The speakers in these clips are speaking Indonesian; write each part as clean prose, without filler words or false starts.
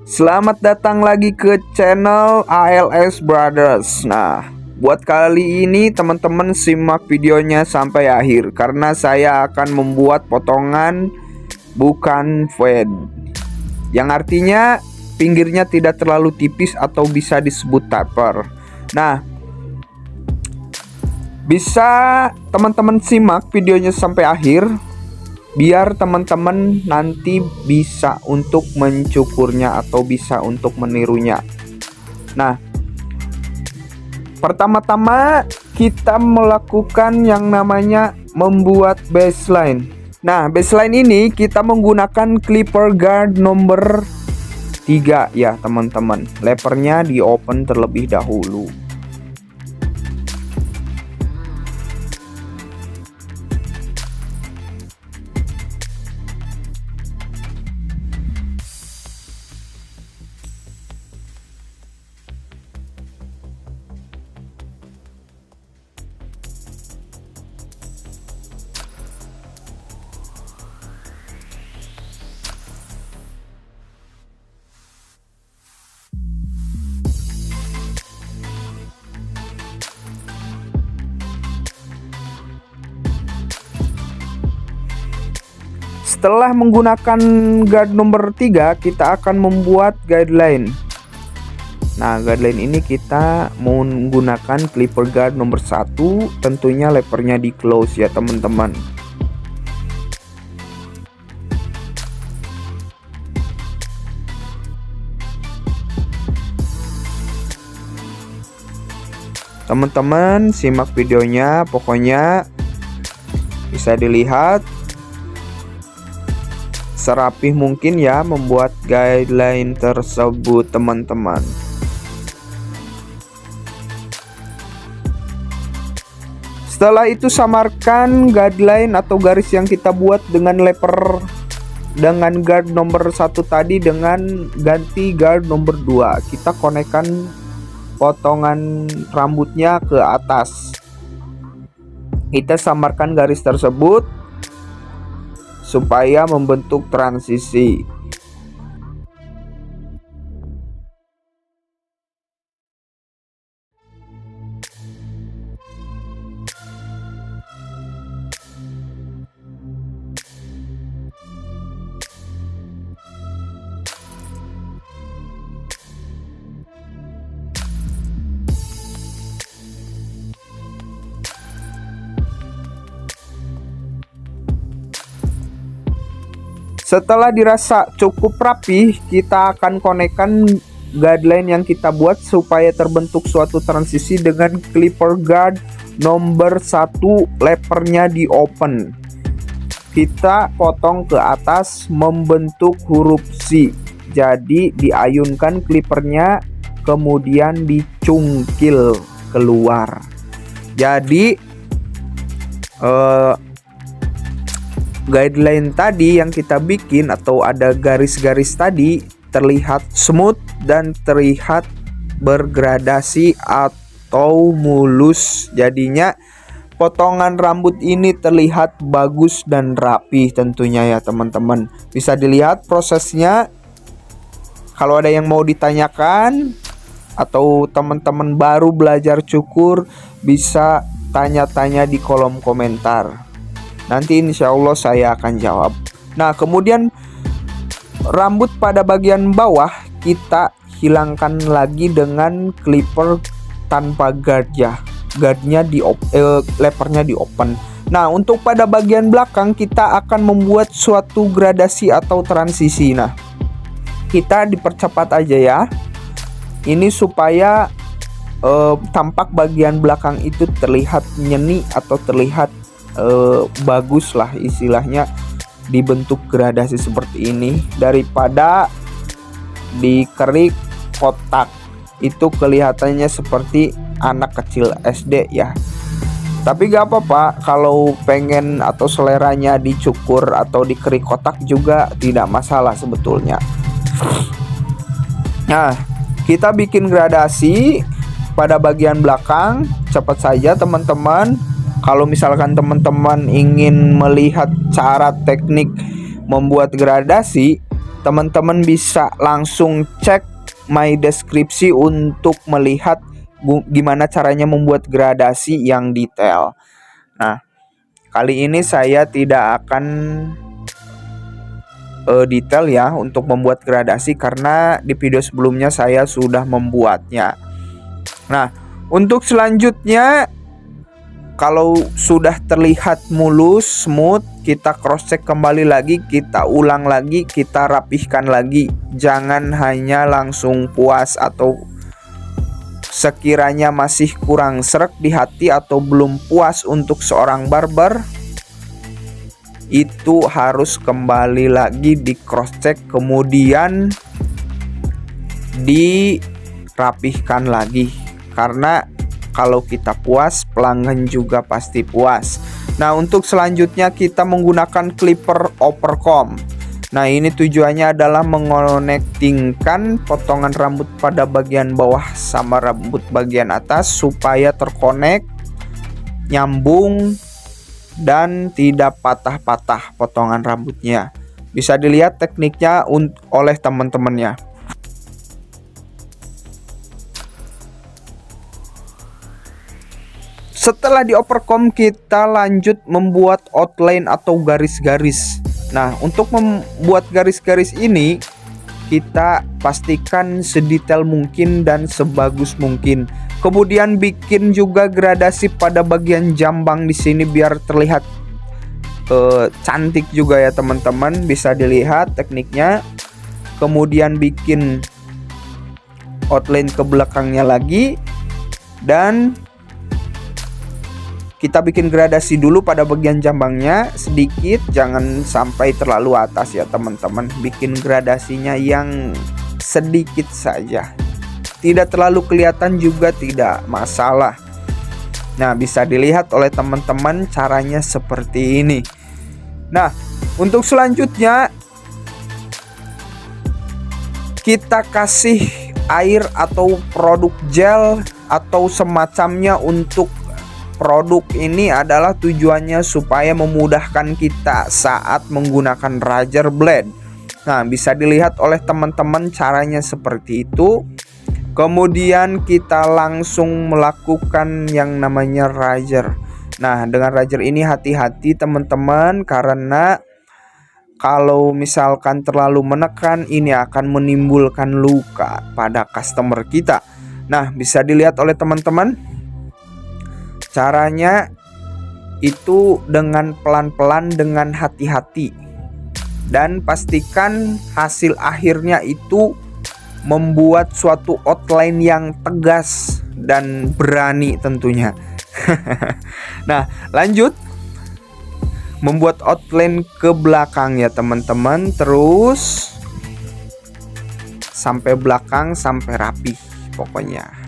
Selamat datang lagi ke channel ALS Brothers. Nah, buat kali ini teman-teman simak videonya sampai akhir karena saya akan membuat potongan bukan fade, yang artinya pinggirnya tidak terlalu tipis atau bisa disebut taper. Nah, bisa teman-teman simak videonya sampai akhir biar teman-teman nanti bisa untuk mencukurnya atau bisa untuk menirunya. Nah, pertama-tama kita melakukan yang namanya membuat baseline. Nah, baseline ini kita menggunakan clipper guard nomor 3 ya teman-teman. Lepernya di open terlebih dahulu. Setelah menggunakan guard nomor 3, kita akan membuat guideline. Nah, guideline ini kita menggunakan clipper guard nomor 1, tentunya lepernya di close ya teman-teman. Teman-teman simak videonya, pokoknya bisa dilihat serapih mungkin ya membuat guideline tersebut teman-teman. Setelah itu samarkan guideline atau garis yang kita buat dengan leper dengan guard nomor 1 tadi dengan ganti guard nomor 2. Kita konekkan potongan rambutnya ke atas. Kita samarkan garis tersebut supaya membentuk transisi. Setelah dirasa cukup rapi, kita akan konekkan guideline yang kita buat supaya terbentuk suatu transisi dengan clipper guard nomor 1, lepernya di open. Kita potong ke atas membentuk huruf C. Jadi diayunkan clippernya kemudian dicungkil keluar. Jadi guideline tadi yang kita bikin atau ada garis-garis tadi terlihat smooth dan terlihat bergradasi atau mulus. Jadinya potongan rambut ini terlihat bagus dan rapi tentunya ya teman-teman. Bisa dilihat prosesnya. Kalau ada yang mau ditanyakan atau teman-teman baru belajar cukur, bisa tanya-tanya di kolom komentar. Nanti insya Allah saya akan jawab. Nah, kemudian rambut pada bagian bawah kita hilangkan lagi dengan clipper tanpa guard ya. Guardnya di lepernya di open. Nah, untuk pada bagian belakang kita akan membuat suatu gradasi atau transisi. Nah, kita dipercepat aja ya. Ini supaya tampak bagian belakang itu terlihat nyeni atau terlihat bagus lah istilahnya, dibentuk gradasi seperti ini daripada dikerik kotak. Itu kelihatannya seperti anak kecil SD ya. Tapi gak apa-apa, kalau pengen atau seleranya dicukur atau dikerik kotak juga tidak masalah sebetulnya. Nah, kita bikin gradasi pada bagian belakang. Cepat saja teman-teman. Kalau misalkan teman-teman ingin melihat cara teknik membuat gradasi, teman-teman bisa langsung cek my deskripsi untuk melihat gimana caranya membuat gradasi yang detail. Nah, kali ini saya tidak akan detail ya untuk membuat gradasi karena di video sebelumnya saya sudah membuatnya. Nah, untuk selanjutnya, kalau sudah terlihat mulus, smooth, kita cross check kembali lagi, kita ulang lagi, kita rapihkan lagi. Jangan hanya langsung puas atau sekiranya masih kurang sreg di hati atau belum puas untuk seorang barber, itu harus kembali lagi di cross check, kemudian dirapihkan lagi. Karena kalau kita puas, pelanggan juga pasti puas. Nah, untuk selanjutnya kita menggunakan clipper overcomb. Nah, ini tujuannya adalah mengonektingkan potongan rambut pada bagian bawah sama rambut bagian atas supaya terkonek, nyambung, dan tidak patah-patah potongan rambutnya. Bisa dilihat tekniknya oleh teman-temannya. Setelah di overcomb, kita lanjut membuat outline atau garis-garis. Nah, untuk membuat garis-garis ini kita pastikan sedetail mungkin dan sebagus mungkin. Kemudian bikin juga gradasi pada bagian jambang di sini biar terlihat cantik juga ya teman-teman. Bisa dilihat tekniknya. Kemudian bikin outline ke belakangnya lagi, dan kita bikin gradasi dulu pada bagian jambangnya sedikit, jangan sampai terlalu atas ya teman-teman. Bikin gradasinya yang sedikit saja, tidak terlalu kelihatan juga tidak masalah. Nah, bisa dilihat oleh teman-teman caranya seperti ini. Nah, untuk selanjutnya kita kasih air atau produk gel atau semacamnya. Untuk produk ini adalah tujuannya supaya memudahkan kita saat menggunakan razor blade. Nah, bisa dilihat oleh teman-teman caranya seperti itu. Kemudian kita langsung melakukan yang namanya razor. Nah, dengan razor ini hati-hati teman-teman, karena kalau misalkan terlalu menekan, ini akan menimbulkan luka pada customer kita. Nah, bisa dilihat oleh teman-teman, caranya itu dengan pelan-pelan, dengan hati-hati, dan pastikan hasil akhirnya itu membuat suatu outline yang tegas dan berani tentunya. Nah, lanjut membuat outline ke belakang ya teman-teman, terus sampai belakang sampai rapi pokoknya.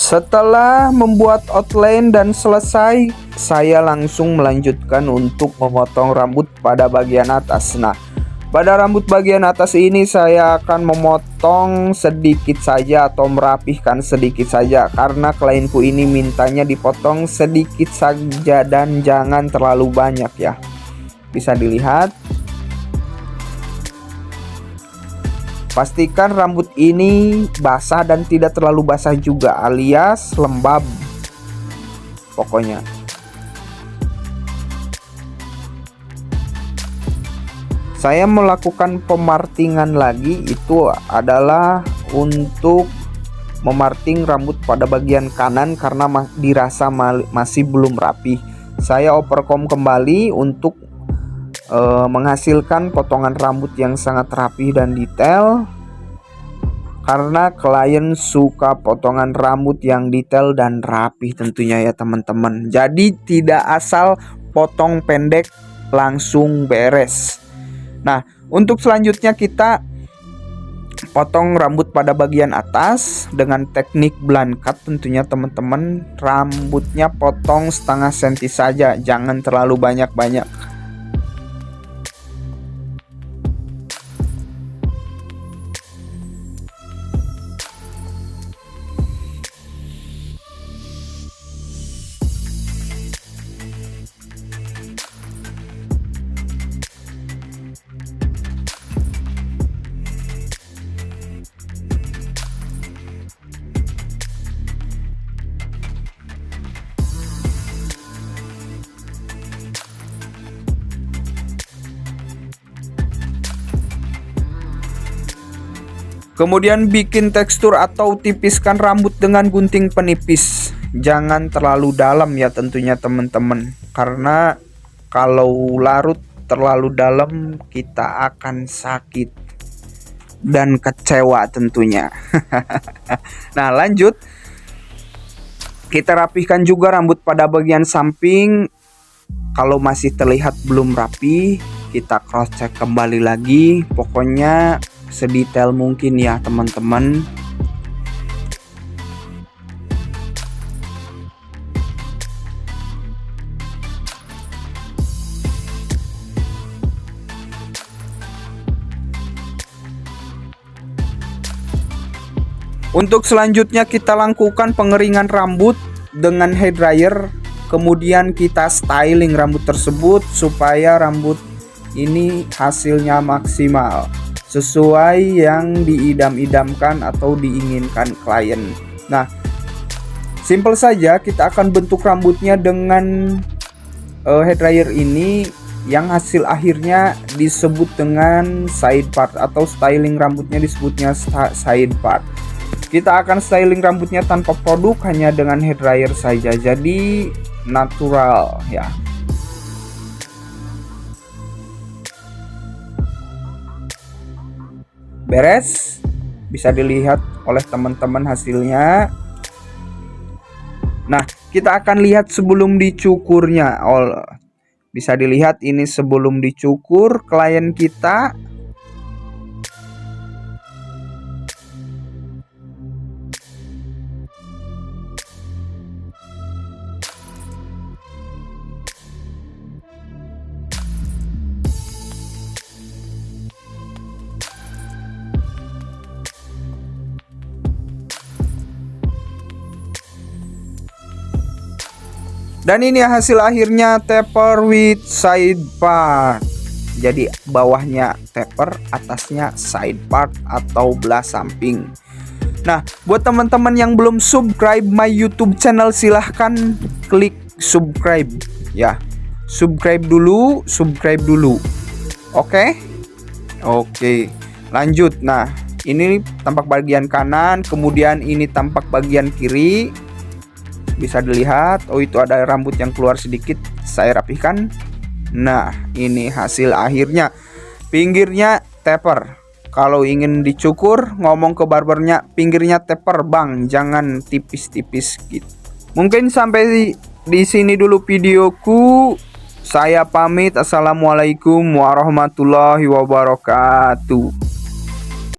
Setelah membuat outline dan selesai, saya langsung melanjutkan untuk memotong rambut pada bagian atas. Nah, pada rambut bagian atas ini saya akan memotong sedikit saja atau merapihkan sedikit saja, karena klienku ini mintanya dipotong sedikit saja dan jangan terlalu banyak ya. Bisa dilihat. Pastikan rambut ini basah dan tidak terlalu basah juga, alias lembab pokoknya. Saya melakukan pemartingan lagi, itu adalah untuk memarting rambut pada bagian kanan karena dirasa masih belum rapi. Saya overcomb kembali untuk menghasilkan potongan rambut yang sangat rapi dan detail, karena klien suka potongan rambut yang detail dan rapi tentunya ya teman-teman. Jadi tidak asal potong pendek langsung beres. Nah, untuk selanjutnya kita potong rambut pada bagian atas dengan teknik blunt cut tentunya teman-teman. Rambutnya potong setengah senti saja, jangan terlalu banyak-banyak. Kemudian bikin tekstur atau tipiskan rambut dengan gunting penipis. Jangan terlalu dalam ya tentunya teman-teman, karena kalau larut terlalu dalam kita akan sakit dan kecewa tentunya. Nah, lanjut. Kita rapihkan juga rambut pada bagian samping. Kalau masih terlihat belum rapi, kita cross check kembali lagi. Pokoknya sedetail mungkin ya teman-teman. Untuk selanjutnya kita lakukan pengeringan rambut dengan hair dryer. Kemudian kita styling rambut tersebut supaya rambut ini hasilnya maksimal sesuai yang diidam-idamkan atau diinginkan klien. Nah, simple saja, kita akan bentuk rambutnya dengan hair dryer ini, yang hasil akhirnya disebut dengan side part, atau styling rambutnya disebutnya side part. Kita akan styling rambutnya tanpa produk, hanya dengan hair dryer saja, jadi natural ya. Beres, bisa dilihat oleh teman-teman hasilnya. Nah, kita akan lihat sebelum dicukurnya. Bisa dilihat ini sebelum dicukur klien kita. Dan ini hasil akhirnya taper with side part. Jadi bawahnya taper, atasnya side part atau belah samping. Nah, buat teman-teman yang belum subscribe my YouTube channel, silahkan klik subscribe ya. Subscribe dulu. Oke? Oke. Lanjut. Nah, ini tampak bagian kanan, kemudian ini tampak bagian kiri. Bisa dilihat, oh itu ada rambut yang keluar sedikit, saya rapihkan. Nah, ini hasil akhirnya. Pinggirnya taper. Kalau ingin dicukur, ngomong ke barbernya, pinggirnya taper bang, jangan tipis-tipis gitu. Mungkin sampai di sini dulu videoku. Saya pamit. Assalamualaikum warahmatullahi wabarakatuh.